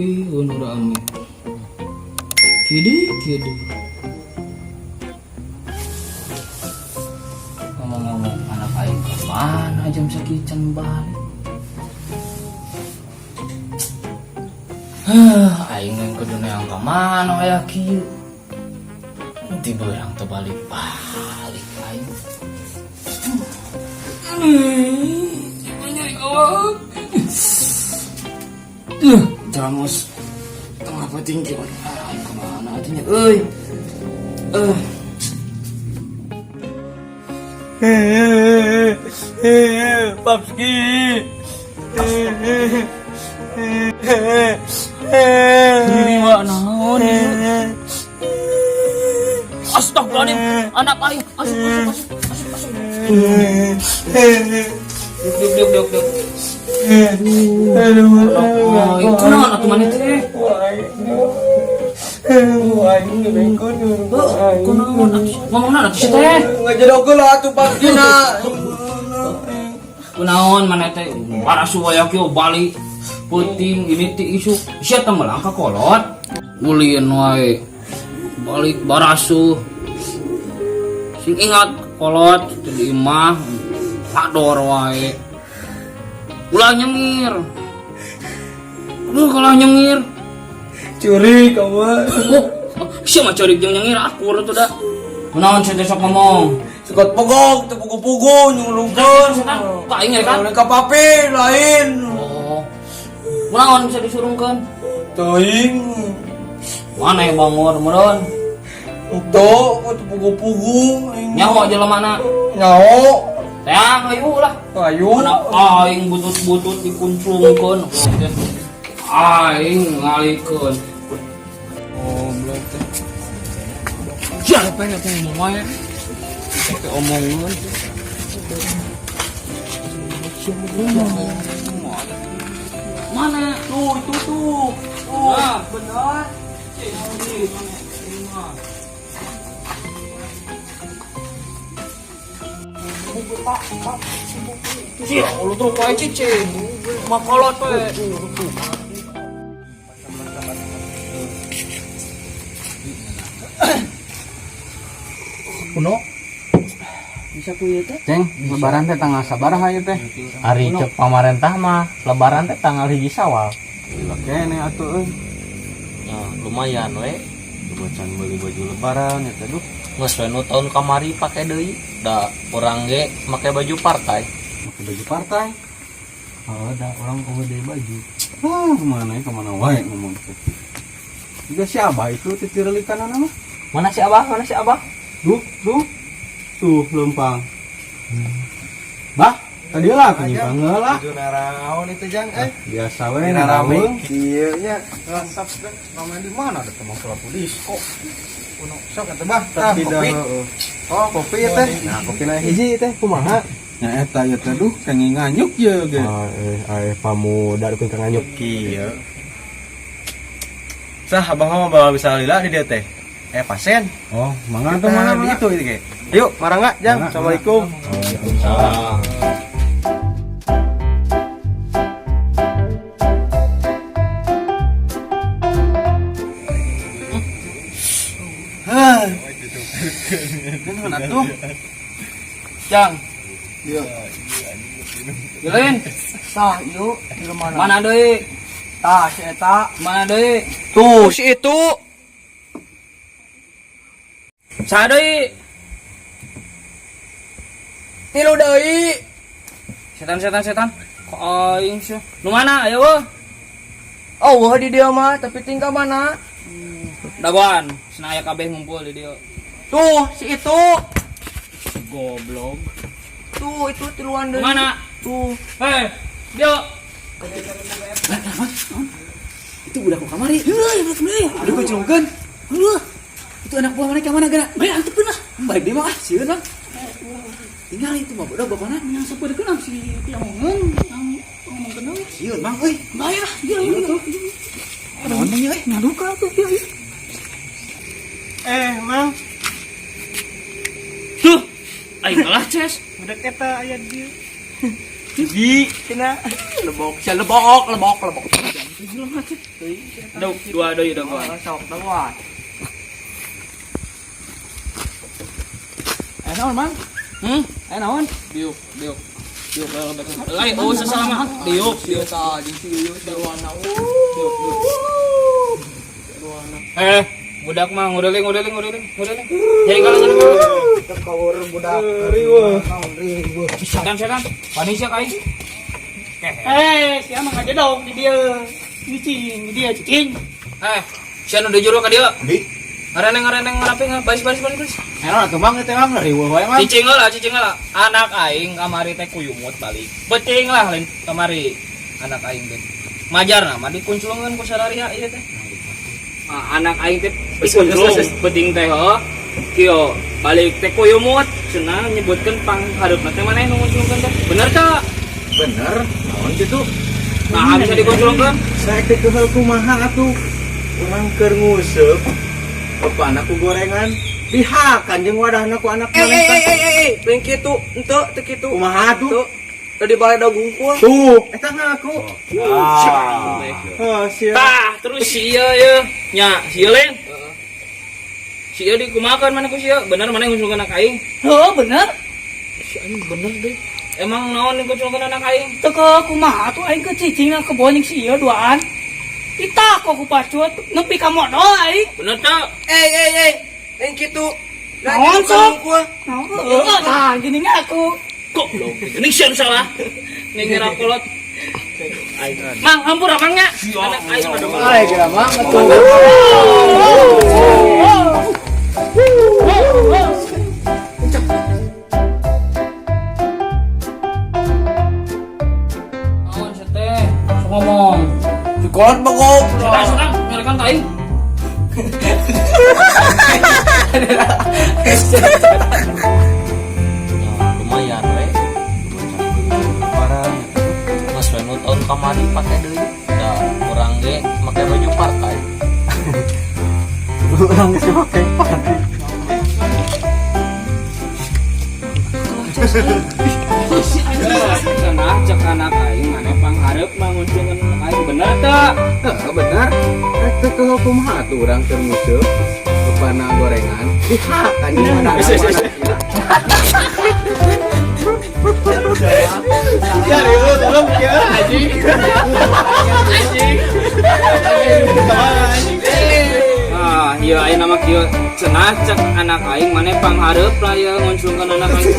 piun urang kidi ngomong-ngomong anak aing kemana jam sekian balik. Aing yang kedua yang kemana ya kieu tiba yang terbalik balik aing. Nyari kawan jangus tengah peting aing kemana artinya Papski ini wak naon astagfirullahaladzim anak aing masuk duk aduh itu naon atuh maneh teh ngomongna atuh teh ngajedogel atuh Papskina kunaon maneh teh parasu aya kieu balik puting ini ti isu sia teh melangka kolot ulin wae balik barasu sing ingat kolot di imah pador wae ulah nyengir kalah nyengir curi kawan sia mah curi jeung nyengir akur tuh da kunaon sia teh sok ngomong sekot pogok teu pugu-pugu nyulungkeun tak ingat kan ka papi lain kunaon bisa disurungkeun teuing mana yang bangor meureun Untuk pugu-pugu nyaho jelemana nyaho teang ayu lah ayu anak aing butut-butut dikunclungkeun aing ngalikeun oh berarti siapa yang ngomong wae teh omongan mana tuh itu tuh nah benar Cia, lu tuh kayak cicing, makolot we. Kuno bisa kuy teh ceng lebaran teh tanggal sabaraha ieu teh hari cek pamarentah mah lebaran teh tanggal 1 Syawal kene atuh ya lumayan we bocan beli baju lebaran eta duh geus we nu tahun kamari pake deui da urang ge make baju partai baju partai oh da orang eueuh deui baju kemana wae ngomong teh juga si Abah itu titirelikanana mah mana si abah duh tuh lempang bah tadi lah penyimpang lah naraon itu jang biasa we rame naraweng ieu nya rasap kan rame di mana ada teman pelaku disco kuno sok atuh bah tah kopi oh kopi teh nah kopi na hiji teh kumaha nya eta ieu teh duh kenging nganyuk ye ge pamuda dukun kang nganyuk kieu sah abang mah bawa bisa lila di dia teh pasien oh mangga tuh mana di itu ge yuk marangga jang assalamualaikum waalaikumsalam Mana tuh? Jang. Iya. Yulin. tah yuk di mana Mana deui? tah si eta Mana deui? tuh si itu Saha deui? tilu deui Setan. Kok aing sih? Nu mana? Ayo weuh. oh di dia mah tapi tinggal mana Dagoan, cenah aya kabeh ngumpul di dieu. tuh si itu Goblok. tuh itu tiluan deui Mana? tuh Hei, dia. itu budak ku kamari budak kamari udah ku celungkeun itu anak buah mereka mana gerak bae antepkeun lah baik dia mah sieun bang tinggal itu mah budak bapana yang sapeudeukeun si yang ngomong kenal sieun bang euy bae lah dia tuh naon nya ngaduka tuh dia mang Tuh. Aing kalah ces. budak eta aya di cenah lebok lebok Đâu, dua deui da gua. Sok da gua. Naon, Mang? Naon? Diuk. Diuk lah betul. Lain oh sesama. Diuk. Ta jeung si Ieu dawana. Budak mah ngudeling. Jadi kalangan Kawur budak riweuh. setan. Panisnya kai. Siapa mah jedog di dia. Cicing, di dia cicing. Siapa udah juru ka dia? Di. Ngareneng ngarapi baris. Enak atuh Mang teh Mang riweuh wae Mang. Cicing lah. Anak aing kamari teh kuyumut balik. Beting lah lain kamari. Anak aing teh. Majarna mah dikunculungan ku sadariha ieu teh. Anak aing teh dikunculung beting teh heuh. Kieu balik teh kuyumut cenah nyebutkeun panghareupna teh maneh nu ngunculungkeun teh. Bener teh? Bener. Naon kitu? Nah, bisa dikunculungkeun. Saek teh keheul kumaha atuh? Urang keur nguseup. Bapana ku gorengan dihakan jeung wadahna ku anak maneh. Lain kitu, henteu teu kitu. Kumaha atuh? Tadi balik da gungkul. Tuh, eta ngaku. Sia. Tah, terus si ieu nya, si ieu lain. Si ieu dikumakan mana ku si ieu? Bener mana ngusulkeun anak aing? Heuh, bener. Si aing bener deh. Emang naon ngusulkeun anak aing? Teu kumaha tuh aing ke cicingna ke boning si ieu duaan. Ditako ku pacut, nepi ka modal aing. Bener teh? Lain kitu. Naon sok? Naon? Tah, gini ngaku. Kok belum? Ini siapa salah? Nengir kolot. Mang, hampura mangnya. Anak aing ada mang. Ai geura Mang atuh. Awan seteh, ngomong. Kolot bagok. Sedang ngerekan ka aing. Lumayan we. Barang Mas Reno tahun kamari pakai deui. Da urang ge make baju partai. Urang geus make partai. Cenah cek anak aing maneh panghareup mah ngunculkeun anak aing bener teh? Bener. Teh keheul kumaha atuh urang keur nguseup. Bapana gorengan dihakan jeung wadahna ku anak. Ya riweuh belum kieu anjing. Ieu ayeuna mah kieu cenah cek anak aing maneh panghareup lah ieu ngunculkeun anak aing.